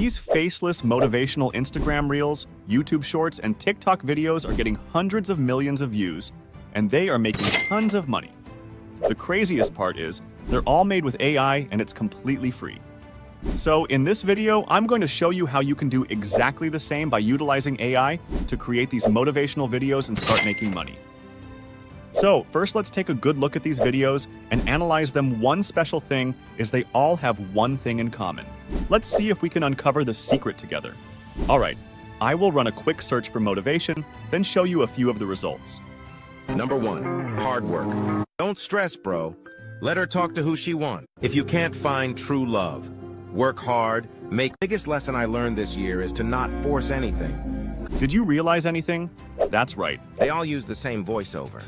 These faceless motivational Instagram reels, YouTube shorts, and TikTok videos are getting hundreds of millions of views, and they are making tons of money. The craziest part is, they're all made with AI and it's completely free. So in this video, I'm going to show you how you can do exactly the same by utilizing AI to create these motivational videos and start making money. So first, let's take a good look at these videos and analyze them. One special thing is they all have one thing in common. Let's see if we can uncover the secret together. All right, I will run a quick search for motivation, then show you a few of the results. Number 1, hard work. Don't stress, bro. Let her talk to who she wants. If you can't find true love, work hard. Biggest lesson I learned this year is to not force anything. Did you realize anything? That's right. They all use the same voiceover,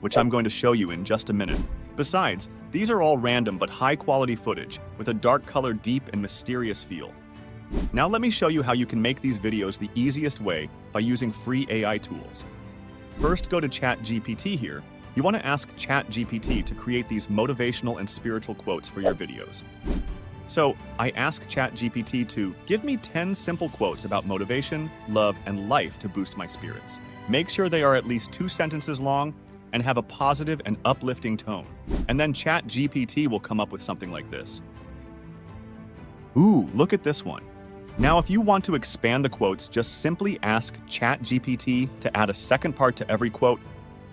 which I'm going to show you in just a minute. Besides, these are all random but high-quality footage with a dark color, deep and mysterious feel. Now let me show you how you can make these videos the easiest way by using free AI tools. First, go to ChatGPT here. You want to ask ChatGPT to create these motivational and spiritual quotes for your videos. So I ask ChatGPT to give me 10 simple quotes about motivation, love, and life to boost my spirits. Make sure they are at least 2 sentences long and have a positive and uplifting tone. And then ChatGPT will come up with something like this. Ooh, look at this one. Now, if you want to expand the quotes, just simply ask ChatGPT to add a second part to every quote.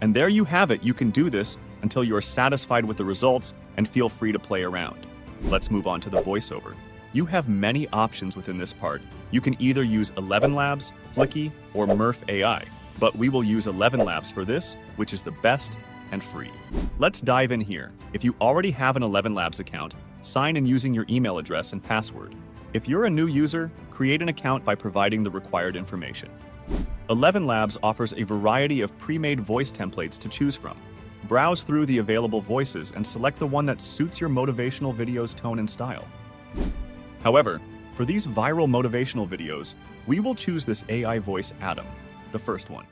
And there you have it. You can do this until you are satisfied with the results and feel free to play around. Let's move on to the voiceover. You have many options within this part. You can either use 11 Labs, Flicky, or Murph AI. But we will use 11 Labs for this, which is the best and free. Let's dive in here. If you already have an 11 Labs account, sign in using your email address and password. If you're a new user, create an account by providing the required information. 11 Labs offers a variety of pre-made voice templates to choose from. Browse through the available voices and select the one that suits your motivational video's tone and style. However, for these viral motivational videos, we will choose this AI voice Adam, the first one.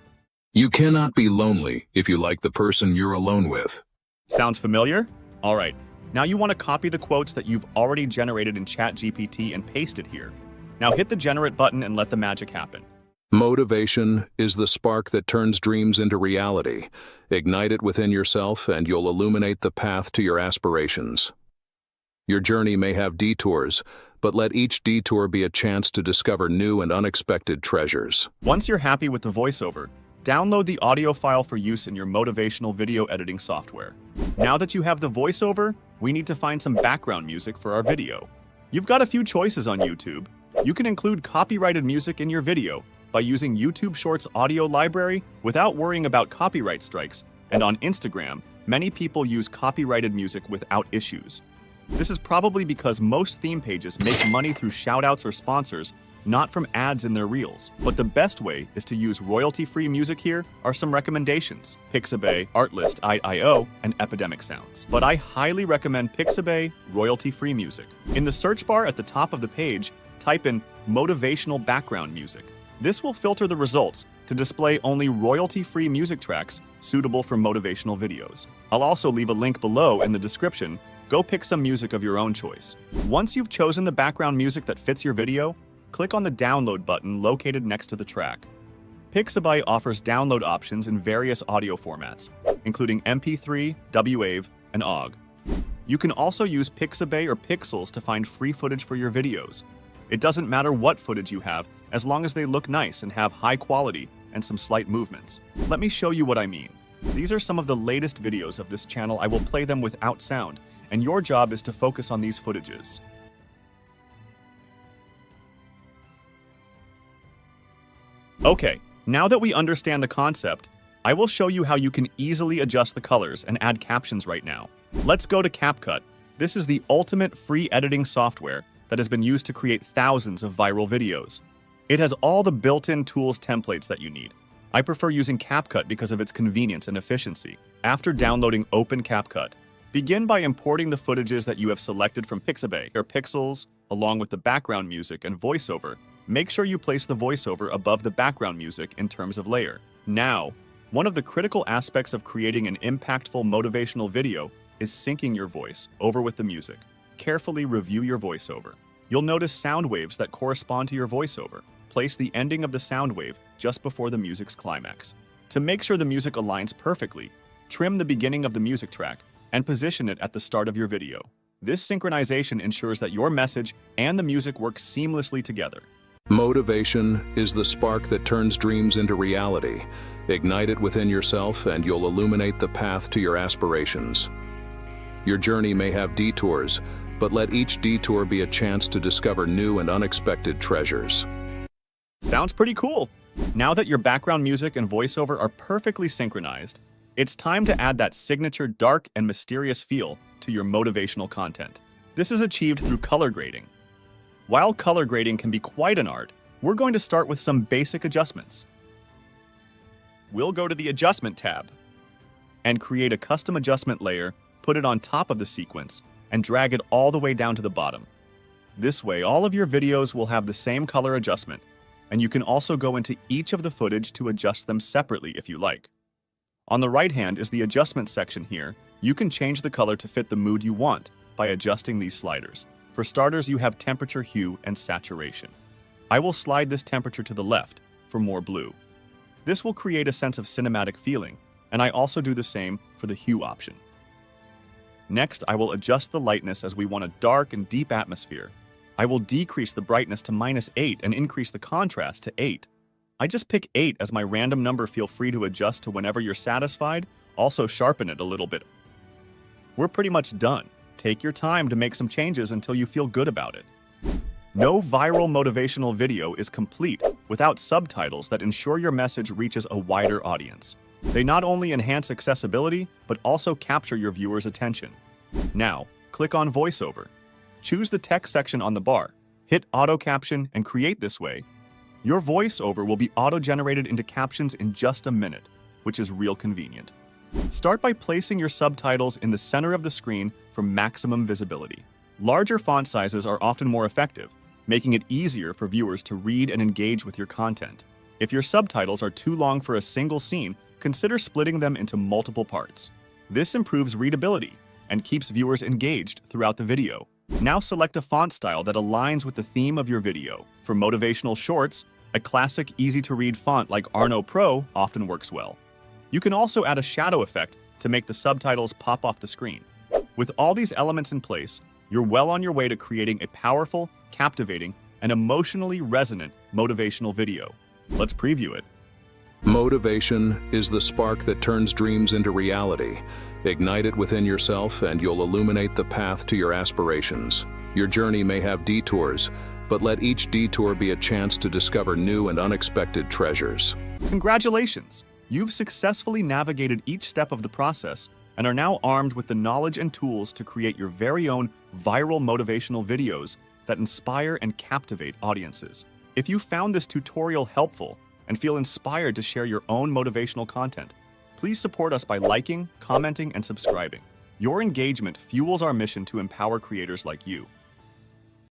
You cannot be lonely if you like the person you're alone with. Sounds familiar? All right. Now you want to copy the quotes that you've already generated in ChatGPT and paste it here. Now hit the generate button and let the magic happen. Motivation is the spark that turns dreams into reality. Ignite it within yourself and you'll illuminate the path to your aspirations. Your journey may have detours, but let each detour be a chance to discover new and unexpected treasures. Once you're happy with the voiceover, download the audio file for use in your motivational video editing software. Now that you have the voiceover, we need to find some background music for our video. You've got a few choices on YouTube. You can include copyrighted music in your video by using YouTube Shorts audio library without worrying about copyright strikes, and on Instagram, many people use copyrighted music without issues. This is probably because most theme pages make money through shoutouts or sponsors, not from ads in their reels. But the best way is to use royalty-free music. Here are some recommendations: Pixabay, Artlist.io, and Epidemic Sounds. But I highly recommend Pixabay royalty-free music. In the search bar at the top of the page, type in motivational background music. This will filter the results to display only royalty-free music tracks suitable for motivational videos. I'll also leave a link below in the description. Go pick some music of your own choice. Once you've chosen the background music that fits your video, click on the download button located next to the track. Pixabay offers download options in various audio formats, including MP3, WAV, and OGG. You can also use Pixabay or Pixels to find free footage for your videos. It doesn't matter what footage you have, as long as they look nice and have high quality and some slight movements. Let me show you what I mean. These are some of the latest videos of this channel. I will play them without sound, and your job is to focus on these footages. Okay, now that we understand the concept, I will show you how you can easily adjust the colors and add captions right now. Let's go to CapCut. This is the ultimate free editing software that has been used to create thousands of viral videos. It has all the built-in tools templates that you need. I prefer using CapCut because of its convenience and efficiency. After downloading Open CapCut, begin by importing the footages that you have selected from Pixabay or Pixels, along with the background music and voiceover. Make sure you place the voiceover above the background music in terms of layer. Now, one of the critical aspects of creating an impactful motivational video is syncing your voice over with the music. Carefully review your voiceover. You'll notice sound waves that correspond to your voiceover. Place the ending of the sound wave just before the music's climax. To make sure the music aligns perfectly, trim the beginning of the music track and position it at the start of your video. This synchronization ensures that your message and the music work seamlessly together. Motivation is the spark that turns dreams into reality. Ignite it within yourself and you'll illuminate the path to your aspirations. Your journey may have detours, but let each detour be a chance to discover new and unexpected treasures. Sounds pretty cool. Now that your background music and voiceover are perfectly synchronized, it's time to add that signature dark and mysterious feel to your motivational content. This is achieved through color grading. While color grading can be quite an art, we're going to start with some basic adjustments. We'll go to the Adjustment tab and create a custom adjustment layer, put it on top of the sequence, and drag it all the way down to the bottom. This way, all of your videos will have the same color adjustment, and you can also go into each of the footage to adjust them separately if you like. On the right hand is the adjustment section here. You can change the color to fit the mood you want by adjusting these sliders. For starters, you have temperature, hue, and saturation. I will slide this temperature to the left for more blue. This will create a sense of cinematic feeling, and I also do the same for the hue option. Next, I will adjust the lightness as we want a dark and deep atmosphere. I will decrease the brightness to -8 and increase the contrast to 8. I just pick 8 as my random number. Feel free to adjust to whenever you're satisfied. Also sharpen it a little bit. We're pretty much done. Take your time to make some changes until you feel good about it. No viral motivational video is complete without subtitles that ensure your message reaches a wider audience. They not only enhance accessibility, but also capture your viewers' attention. Now, click on VoiceOver. Choose the text section on the bar, hit Auto Caption, and create this way. Your voiceover will be auto-generated into captions in just a minute, which is real convenient. Start by placing your subtitles in the center of the screen for maximum visibility. Larger font sizes are often more effective, making it easier for viewers to read and engage with your content. If your subtitles are too long for a single scene, consider splitting them into multiple parts. This improves readability and keeps viewers engaged throughout the video. Now select a font style that aligns with the theme of your video. For motivational shorts, a classic, easy-to-read font like Arno Pro often works well. You can also add a shadow effect to make the subtitles pop off the screen. With all these elements in place, you're well on your way to creating a powerful, captivating, and emotionally resonant motivational video. Let's preview it. Motivation is the spark that turns dreams into reality. Ignite it within yourself and you'll illuminate the path to your aspirations. Your journey may have detours, but let each detour be a chance to discover new and unexpected treasures. Congratulations! You've successfully navigated each step of the process and are now armed with the knowledge and tools to create your very own viral motivational videos that inspire and captivate audiences. If you found this tutorial helpful and feel inspired to share your own motivational content, please support us by liking, commenting, and subscribing. Your engagement fuels our mission to empower creators like you.